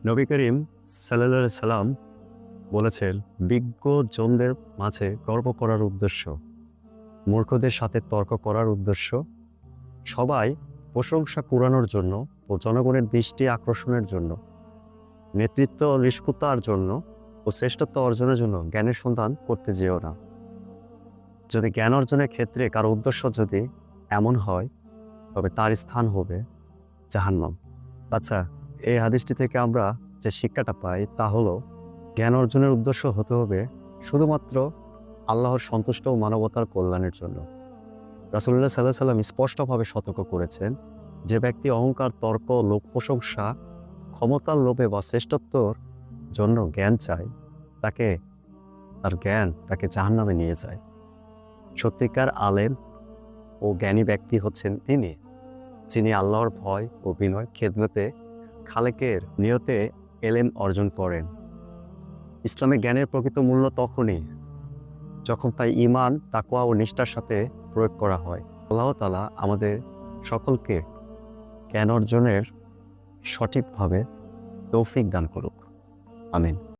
নবী করিম সাল্লাল্লাহু আলাইহি সাল্লাম বলেছেন, বিজ্ঞজনদের মাঝে গর্ব করার উদ্দেশ্য, মূর্খদের সাথে তর্ক করার উদ্দেশ্য, সবাই প্রশংসা কুড়ানোর জন্য ও জনগণের দৃষ্টি আকর্ষণের জন্য, নেতৃত্ব নিষ্পত্তার জন্য ও শ্রেষ্ঠত্ব অর্জনের জন্য জ্ঞানের সন্ধান করতে যেও না। যদি জ্ঞান অর্জনের ক্ষেত্রে কারো উদ্দেশ্য যদি এমন হয়, তবে তার স্থান হবে জাহান্নাম। আচ্ছা, এই হাদিসটি থেকে আমরা যে শিক্ষাটা পাই তা হলো, জ্ঞান অর্জনের উদ্দেশ্য হতে হবে শুধুমাত্র আল্লাহর সন্তুষ্ট ও মানবতার কল্যাণের জন্য। রাসূলুল্লাহ সাল্লাল্লাহু আলাইহি সাল্লাম স্পষ্টভাবে সতর্ক করেছেন, যে ব্যক্তি অহংকার, তর্ক, লোক প্রশংসা, ক্ষমতার লোভে বা শ্রেষ্ঠত্বর জন্য জ্ঞান চায়, তার জ্ঞান তাকে জাহান্নামে নিয়ে যায়। সত্যিকার আলেম ও জ্ঞানী ব্যক্তি হচ্ছেন তিনি, যিনি আল্লাহর ভয় ও বিনয় খেদমতে খালেকের নিয়তে এলেম অর্জন করেন। ইসলামে জ্ঞানের প্রকৃত মূল্য তখনই যখন তাই ঈমান, তাকওয়া ও নিষ্ঠার সাথে প্রয়োগ করা হয়। আল্লাহ তাআলা আমাদের সকলকে জ্ঞান অর্জনের সঠিকভাবে তৌফিক দান করুক। আমিন।